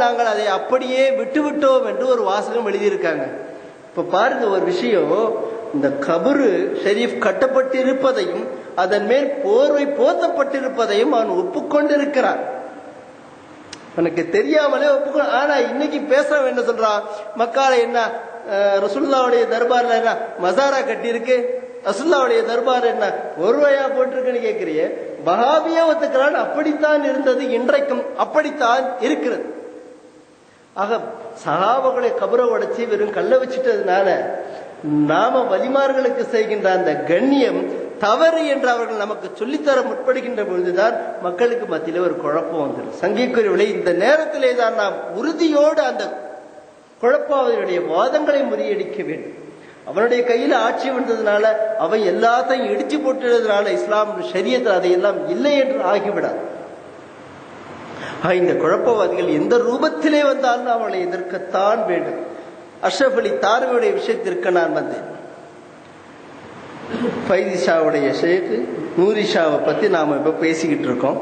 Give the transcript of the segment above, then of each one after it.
நாங்கள் அதை அப்படியே விட்டுவிட்டோம் என்று ஒரு வாசகம் எழுதியிருக்காங்க. இப்ப பாருங்க ஒரு விஷயம், இந்த கபரு ஷெரீப் கட்டப்பட்டிருப்பதையும் அதன் மேல் போர்வை போர்த்தப்பட்டிருப்பதையும் அவன் ஒப்புக்கொண்டிருக்கிறான். எனக்கு தெரியாமலே ஒப்புக்கொண்டு. ஆனா இன்னைக்கு பேசுறவன் என்ன சொல்றான், மக்கால என்ன ரசூலுல்லாஹ்வுடைய தர்பார்ல என்ன மசாரா கட்டி இருக்கு, ரசூலுல்லாஹ்வுடைய தர்பார் என்ன ஒருவையா போட்டிருக்குன்னு கேட்கிறிய. வஹாபியா ஒத்துக்கிறான். அப்படித்தான் இருந்தது, இன்றைக்கும் அப்படித்தான் இருக்கிறது. ஆக சஹாபாக்களை கபரை உடைச்சி வெறும் கல்ல வச்சுட்டதுனால நாம வலிமார்களுக்கு செய்கின்ற அந்த கண்ணியம் தவறு என்று அவர்கள் நமக்கு சொல்லித்தர முற்படுகின்ற பொழுதுதான் மக்களுக்கு மத்தியில ஒரு குழப்பம் வந்துடும். சங்கிக்குரியவளை இந்த நேரத்திலே தான் நாம் உறுதியோடு அந்த குழப்பாவதனுடைய வாதங்களை முறியடிக்க வேண்டும். அவனுடைய கையில ஆட்சி வந்ததுனால அவன் எல்லாத்தையும் இடிச்சு போட்டுறதுனால இஸ்லாம் ஷரியத்தில் அதையெல்லாம் இல்லை என்று ஆகிவிடாது. இந்த குழப்பவாதிகள் எந்த ரூபத்திலே வந்தாலும் அவளை எதிர்க்கத்தான் வேண்டும். அஷ்ரஃப் அலி தானவியுடைய விஷயத்திற்கு நான் வந்தேன். ஃபைதிஷாவுடைய ஷேக் நூரிஷாவை பத்தி நாம இப்ப பேசிக்கிட்டு இருக்கோம்.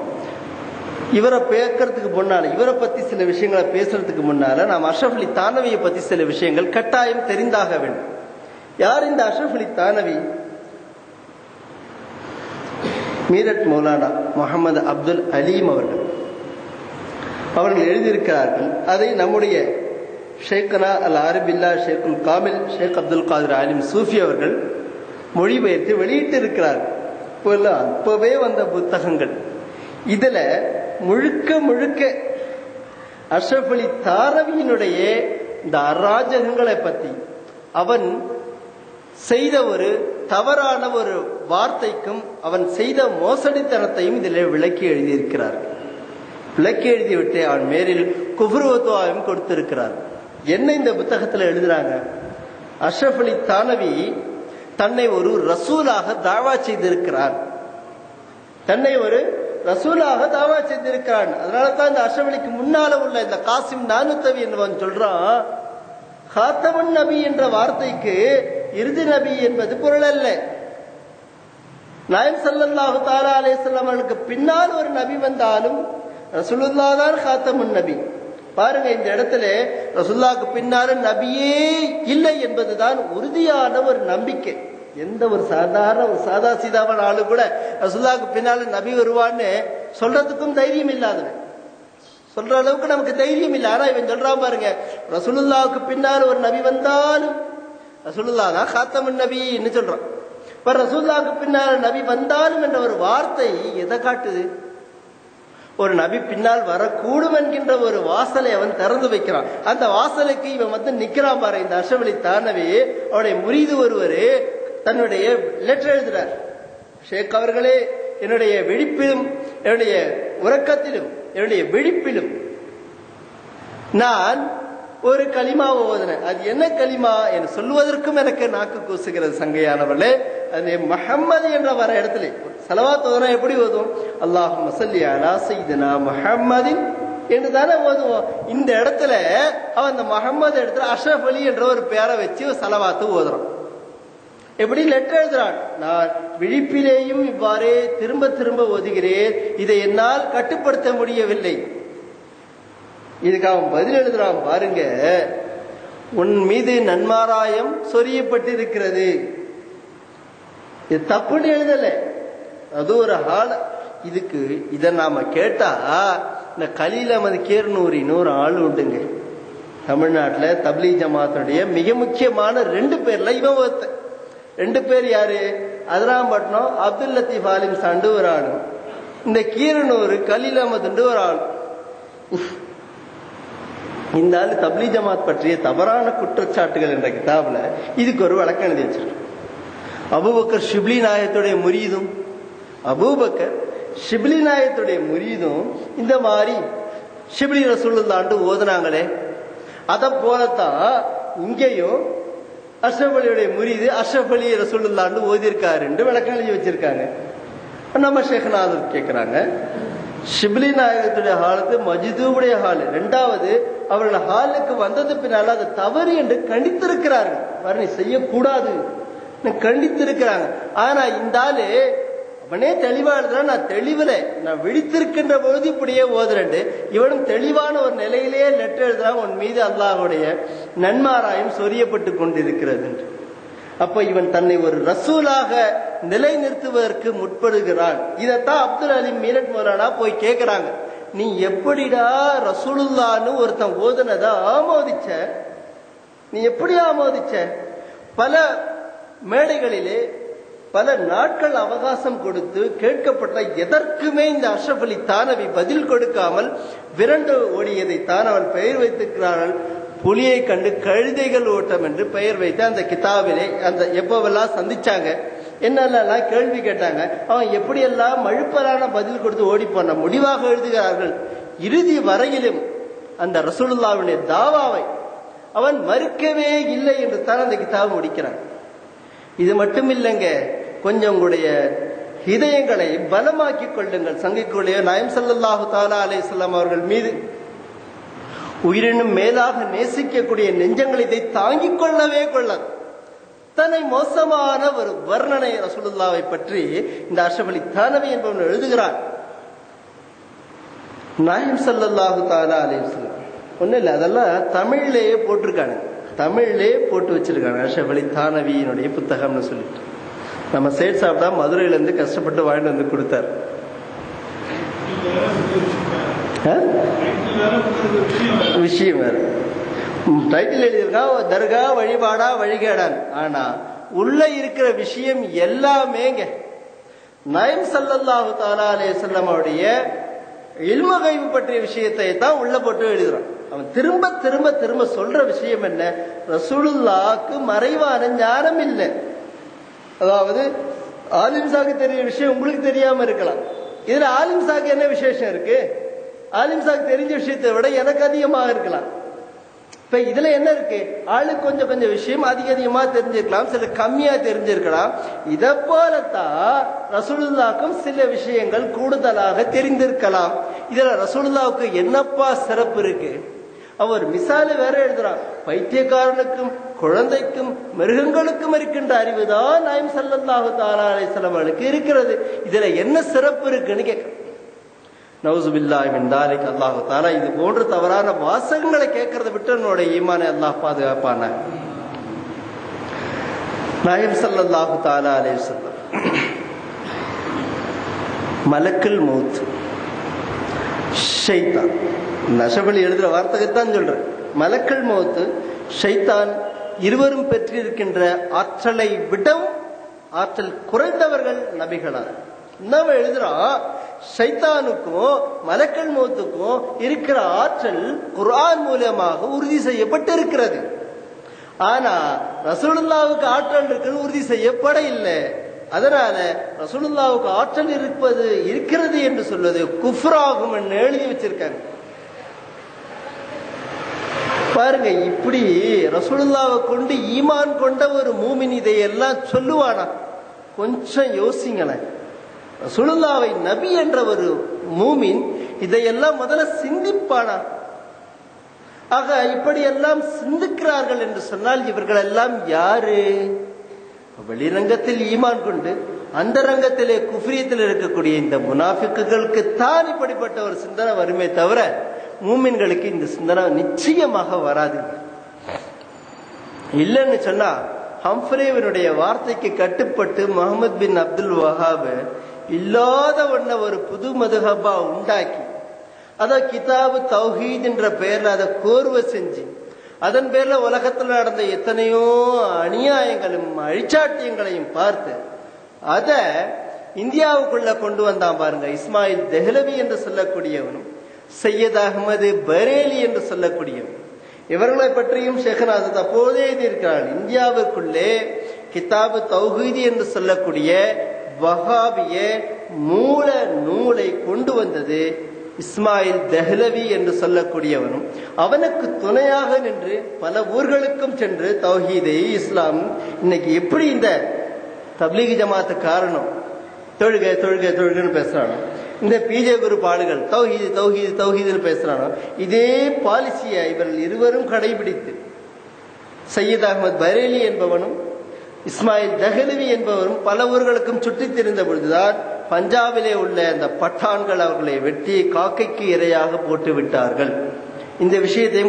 இவரை பேக்கிறதுக்கு முன்னால, இவரை பத்தி சில விஷயங்களை பேசுறதுக்கு முன்னால நாம் அஷ்ரஃப் அலி தானவியை பத்தி சில விஷயங்கள் கட்டாயம் தெரிந்தாக வேண்டும். யார் இந்த அஷ்ரஃப் அலி தானவி? மீரட் மௌலானா முகமது அப்துல் அலீம் அவர்கள் எழுதியிருக்கிறார்கள். அதை நம்முடைய ஷேக்னா அல் ஆரிபில்லா ஷேக்குல் காமில் ஷேக் அப்துல் காதிர் ஆலிம் சூஃபி அவர்கள் மொழிபெயர்த்து வெளியிட்டு இருக்கிறார்கள். அப்பவே வந்த புத்தகங்கள். இதுல முழுக்க முழுக்க அஷ்ரஃப் அலி தானவியினுடைய இந்த அராஜகங்களை பத்தி, அவன் செய்த ஒரு தவறான ஒரு வார்த்தைக்கும் அவன் செய்த மோசடித்தனத்தையும் இதில் விளக்கி எழுதியிருக்கிறார்கள். விளக்கி எழுதிவிட்டு அவன் மேலில் குஃப்ருவத்துவாயும் கொடுத்திருக்கிறார். என்ன இந்த புத்தகத்தில் எழுதுறாங்க, அஷ்ரஃப் அலி தானவி தன்னை ஒரு ரசூலாக தாவா செய்திருக்கிறான். தன்னை ஒரு ரசூலாக தாவா செய்திருக்கிறான். அதனால தான் இந்த அஷ்ரஃப் அலிக்கு முன்னால உள்ள இந்த காசிம் நானூத்தவி என்பவன் சொல்றான், காத்தமன் நபி என்ற வார்த்தைக்கு இறுதி நபி என்பது பொருள் அல்ல. நாயகம் ஸல்லல்லாஹு தஆலா அலைஹி வஸல்லம் அவர்களுக்கு பின்னால் ஒரு நபி வந்தாலும் ரசூலுல்லாஹ் தான் காத்தமுன் நபி. பாருங்க, இந்த இடத்துல ரசூலுல்லாஹ்க்கு பின்னால நபியே இல்லை என்பதுதான் உறுதியான ஒரு நம்பிக்கை. எந்த ஒரு சாதாரண ஒரு சாதா சீதாவான ஆளு கூட ரசூலுல்லாஹ்க்கு பின்னால நபி வருவான்னு சொல்றதுக்கும் தைரியம் இல்லாதவன், சொல்ற அளவுக்கு நமக்கு தைரியம் இல்லை. ஆனா இவன் சொல்றான் பாருங்க, ரசூலுல்லாஹ்க்கு பின்னால் ஒரு நபி வந்தாலும் ரசூலுல்லாஹ் தான் காத்தமுன் நபின்னு சொல்றான். இப்ப ரசூலுல்லாஹ்க்கு பின்னால் நபி வந்தாலும் என்ற ஒரு வார்த்தை எதை காட்டுது? ஒரு நபி பின்னால் வரக்கூடும் என்கின்ற ஒரு வாசலை அவன் திறந்து வைக்கிறான். அந்த வாசலுக்கு இவன் வந்து நிக்கிறான் பாரு. இந்த அஷ்ரஃப் அலி தானவி அவருடைய முரீது ஒருவர் தன்னுடைய லெட்டர் எழுதுறார். ஷேக் அவர்களே, என்னுடைய விழிப்பிலும் என்னுடைய உறக்கத்திலும் என்னுடைய விழிப்பிலும் நான் ஒரு கலிமா ஓதுனேன். அது என்ன கலிமா என்று சொல்லுவதற்கும் எனக்கு நாக்கு கூசுகிறது சங்கையானவர்களே. அது முஹம்மது என்ற வர இடத்துல ஸலவாத் ஓதுனா எப்படி ஓதுவோம்? அல்லாஹும்ம ஸல்லி அலா சய்யிதினா முஹம்மதின் என்று தானே ஓதுவோம். இந்த இடத்துல அவன் அந்த முஹம்மது இடத்துல அஷ்ரஃப் அலி என்ற ஒரு பேரை வச்சு ஸலவாத்து ஓதுறான். எப்படி லெட்டர் எழுதுறான், நான் விழிப்பிலேயும் இவ்வாறே திரும்ப திரும்ப ஓதுகிறேன், இதை என்னால் கட்டுப்படுத்த முடியவில்லை. இதுக்கு அவன் பதில் எழுதுறான் பாருங்க, உன் மீது நன்மாராயம் சொரியப்பட்டிருக்கிறது. இது தப்புன்னு எழுதல, அது ஒரு ஹால. இதுக்கு இதை நாம கேட்டா இந்த கலீல் அஹ்மத் கேர்னூரின்னு ஒரு ஆள் உண்டுங்க தமிழ்நாட்டில் தப்லீக் ஜமாத்துடைய மிக முக்கியமான 2 பேர்ல இவன் ஒருத்த. 2 பேர் யாரு? அதிராம்பட்டினம் அப்துல் லத்தீப் ஆலிம் சாண்டு ஒரு ஆளு, இந்த கீரனூர் கலீல் அஹ்மத் ஒரு ஆள். இந்த ஆளு தப்லீக் ஜமாத் பற்றிய தவறான குற்றச்சாட்டுகள் என்ற கிதாபுல இதுக்கு ஒரு வழக்கம் எழுதி வச்சிருக்க. அபூபக்கர் ஷிப்லி நாயகத்துடைய முரீதும் அபூபக்கர் ஷிப்லி நாயகத்துடைய முரீதும் இந்த மாதிரி ஷிப்லி ரசூலுல்லாஹ்னு ஓதுனாங்களே, அதை போலத்தான் இங்கேயும் அஷ்ரஃப் அலியுடைய முரீது அஷ்ரஃப் அலி ரசூலுல்லாஹ்னு ஓதியிருக்காரு என்று விளக்கம் எழுதி வச்சிருக்காங்க. நம்ம ஷேக்நாதர் கேட்கிறாங்க, ஷிப்லி நாயகத்துடைய ஹாலுக்கு மஜ்தூபுடைய ஹால், 2வது அவர்கள் ஹாலுக்கு வந்தது பின்னால அது தவறு என்று கண்டித்திருக்கிறார்கள். வரணி செய்யக்கூடாது கண்டித்திருக்கிறாங்க. ஆனா இந்த ஆளு அவனே தெளிவா எழுதுறான், நான் தெளிவுல நான் விழித்திருக்கின்ற பொழுது இப்படியே ஓதுறேன். இவனும் தெளிவான ஒரு நிலையிலேயே லெட்டர் எழுதுறான், உன் மீது அல்லாஹ்வுடைய நன்மாராயம் சொரியப்பட்டு கொண்டிருக்கிறது. அப்ப இவன் தன்னை ஒரு ரசூலாக நிலைநிறுத்துவதற்கு முற்படுகிறான். இதைத்தான் அப்துல் அலீம் மீரட் மௌலானா போய் கேட்கிறாங்க, நீ எப்படிடா ரசூலுல்லான்னு ஒருத்தன் ஓதுனதா ஆமோதிச்ச? நீ எப்படி ஆமோதிச்ச? பல மேடைகளிலே பல நாட்கள் அவகாசம் கொடுத்து கேட்கப்பட்ட எதற்குமே இந்த அஷ்ரஃப் அலி தானவி பதில் கொடுக்காமல் விரண்டு ஓடியதை தான் அவன் பெயர் வைத்திருக்கிறார்கள். புலியை கண்டு கழுதைகள் ஓட்டம் என்று பெயர் வைத்து அந்த கிதாபிலே அந்த எப்பவெல்லாம் சந்திச்சாங்க, என்னெல்லாம் கேள்வி கேட்டாங்க, அவன் எப்படியெல்லாம் மழுப்பலான பதில் கொடுத்து ஓடி போன முடிவாக எழுதுகிறார்கள். இறுதி வரையிலும் அந்த ரசூலுல்லாஹ்வுடைய தாவாவை அவன் மறுக்கவே இல்லை என்று தான் அந்த கிதாபை முடிக்கிறான். இது மட்டும் இல்லைங்க, கொஞ்சம் உங்களுடைய இதயங்களை பலமாக்கிக் கொள்ளுங்கள். சங்கிக்குள்ளே நாயம் ஸல்லல்லாஹு தஆலா அலைஹி வஸல்லம் அவர்கள் மீது உயிரினும் மேலாக நேசிக்கக்கூடிய நெஞ்சங்கள் இதை தாங்கிக் கொள்ளவே கொள்ளாது. தன்னை மோசமான ஒரு வர்ணனை ரசூலுல்லாஹ்வை பற்றி இந்த அஷ்ரஃப் அலி தானவி என்பவன் எழுதுகிறான். நாயம் ஸல்லல்லாஹு தஆலா அலைஹி வஸல்லம் ஒன்றும் இல்லை, அதெல்லாம் தமிழ்லேயே போட்டிருக்காங்க, தமிழ்லே போட்டு வச்சிருக்காங்க. அஷ்ரஃப் அலி தானவியினுடைய புத்தகம்னு சொல்லிட்டு நம்ம சேட் சாப்பிட்டா மதுரையிலேருந்து கஷ்டப்பட்டு வாங்கிட்டு வந்து கொடுத்தார். விஷயம் வேற, டைட்டில் எழுதியிருக்கா தர்கா வழிபாடா வழிகேடான். ஆனா உள்ள இருக்கிற விஷயம் எல்லாமேங்க நாயம் ஸல்லல்லாஹு தஆலா அலைஹி வஸல்லம் அவருடைய இல்ம கைப் பற்றிய விஷயத்தை தான் உள்ள போட்டு எழுதுறான். அவன் திரும்ப திரும்ப திரும்ப சொல்ற விஷயம் என்ன? ரசூலுல்லாஹ்க்கு மறைவான ஞானம் இல்லை. அதாவது ஆலிம்சாக்கு தெரிய விஷயம் உங்களுக்கு தெரியாம இருக்கலாம். இதுல ஆலிம்சாக்கு என்ன விசேஷம் இருக்கு? ஆலிம்சாக்கு தெரிஞ்ச விஷயத்தை விட எனக்கு அதிகமாக இருக்கலாம். இப்ப இதுல என்ன இருக்கு? ஆளுக்கு கொஞ்சம் கொஞ்சம் விஷயம் அதிகமா தெரிஞ்சிருக்கலாம், சில கம்மியா தெரிஞ்சிருக்கலாம். இதை போலத்தான் ரசூலுல்லாஹ்க்கும் சில விஷயங்கள் கூடுதலாக தெரிந்திருக்கலாம். இதுல ரசூலுல்லாஹ்வுக்கு என்னப்பா சிறப்பு இருக்கு? அவர் மிசால வேற எழுதுறான், பைத்தியக்காரனுக்கும் குழந்தைக்கும் மிருகங்களுக்கும் இருக்கின்ற அறிவுதான் நாயம் ஸல்லல்லாஹு தஆலா அலைஹி வஸல்லம் அவர்களுக்கு இருக்கிறது. இதுல என்ன சிறப்பு இருக்குன்னு கேட்க. நவுசு பில்லாஹி மின் தாலிக். அல்லாஹ் தஆலா இது போன்ற தவறான வாசகங்களை கேட்கறத விட்டு என்னுடைய ஈமானை அல்லாஹ் பாதுகாப்பான. நாயம் ஸல்லல்லாஹு தஆலா அலைஹி வஸல்லம் மலக்குல் மௌத், ஷைத்தான், நஷபலி எழுதுற வார்த்தைத்தான் சொல்றேன். மலக்குல் மௌத், ஷைத்தான் இருவரும் பெற்றிருக்கின்ற ஆற்றலை விடவும் ஆற்றல் குறைந்தவர்கள் நபிகளார். நம்ம எழுதுறோம், ஷைத்தானுக்கும் மலக்குல் மௌத்துக்கும் இருக்கிற ஆற்றல் குர்ஆன் மூலமாக உறுதி செய்யப்பட்டு இருக்கிறது. ஆனா ரசூலுல்லாஹ்வுக்கு ஆற்றல் இருக்குன்னு உறுதி செய்யப்பட இல்லை. அதனால ரசூலுல்லாஹ்வுக்கு ஆற்றல் இருக்கிறது என்று சொல்வது குஃப்ராகும் என்று எழுதி வச்சிருக்காங்க. பாருங்க, இப்படி ரசூலுல்லாஹ்வை கொண்டு ஈமான் கொண்ட ஒரு மூமின் இதையெல்லாம் சொல்லுவானா? கொஞ்சம் யோசிங்களேன். ரசூலுல்லாஹ்வை நபி என்ற ஒரு மூமின் இதையெல்லாம் முதல்ல சிந்திப்பானா? ஆக இப்படியெல்லாம் சிந்திக்கிறார்கள் என்று சொன்னால் இவர்கள் எல்லாம் யாரு? வெளிரங்கத்தில் ஈமான் கொண்டு அந்த ரங்கத்திலே குஃப்ரியத்தில் இருக்கக்கூடிய இந்த முனாஃபிக்குகளுக்கு தான் இப்படிப்பட்ட ஒரு சிந்தனை வருமே தவிர மூமின்களுக்கு இந்த சிந்தனை நிச்சயமாக வராது. இல்லைன்னு சொன்னா ஹம்ஃப்ரேவினுடைய வார்த்தைக்கு கட்டுப்பட்டு முஹம்மது பின் அப்துல் வஹாப் இல்லாத ஒன்ன ஒரு புது மதுஹபா உண்டாக்கி அதை கிதாபு தௌஹீத் என்ற பெயர்ல அதை கோர்வை செஞ்சு அதன் பேர்ல உலகத்தில் நடந்த எத்தனையோ அநியாயங்களும் அழிச்சாட்டியங்களையும் பார்த்து அதை இந்தியாவுக்குள்ள கொண்டு வந்தான் பாருங்க. இஸ்மாயில் தெஹ்லவி என்று சொல்லக்கூடியவனும் சையத் அஹ்மது பரேலி என்று சொல்லக்கூடியவன், இவர்களை பற்றியும் ஷேഖ்நாத் அப்போதே எழுதியிருக்கிறார். இந்தியாவுக்குள்ளே கிதாபு தௌஹீத் என்று சொல்லக்கூடிய வஹாபிய மூல நூலை கொண்டு வந்தது இஸ்மாயில் தெஹ்லவி என்று சொல்லக்கூடியவனும், அவனுக்கு துணையாக நின்று பல ஊர்களுக்கும் சென்று தௌஹீதை இஸ்லாம் இன்னைக்கு எப்படி இந்த தப்லீக் ஜமாத்து காரணம் தொழுகை தொழுகை தொழுகைன்னு பேசுறானோ, இந்த பிஜே குரூப் ஆளுகள் தௌஹீது தௌஹீது தௌஹீதுன்னு பேசுறானோ, இதே பாலிசியை இவர்கள் இருவரும் கடைபிடித்து சையத் அஹ்மத் பரேலி என்பவனும் இஸ்மாயில் தெஹ்லவி என்பவரும் பல ஊர்களுக்கும் சுற்றித் திரிந்த பொழுதுதான் பஞ்சாபிலே உள்ள அந்த பட்டான்கள் அவர்களை வெட்டி காக்கைக்கு இரையாக போட்டு விட்டார்கள். இந்த விஷயத்தையும்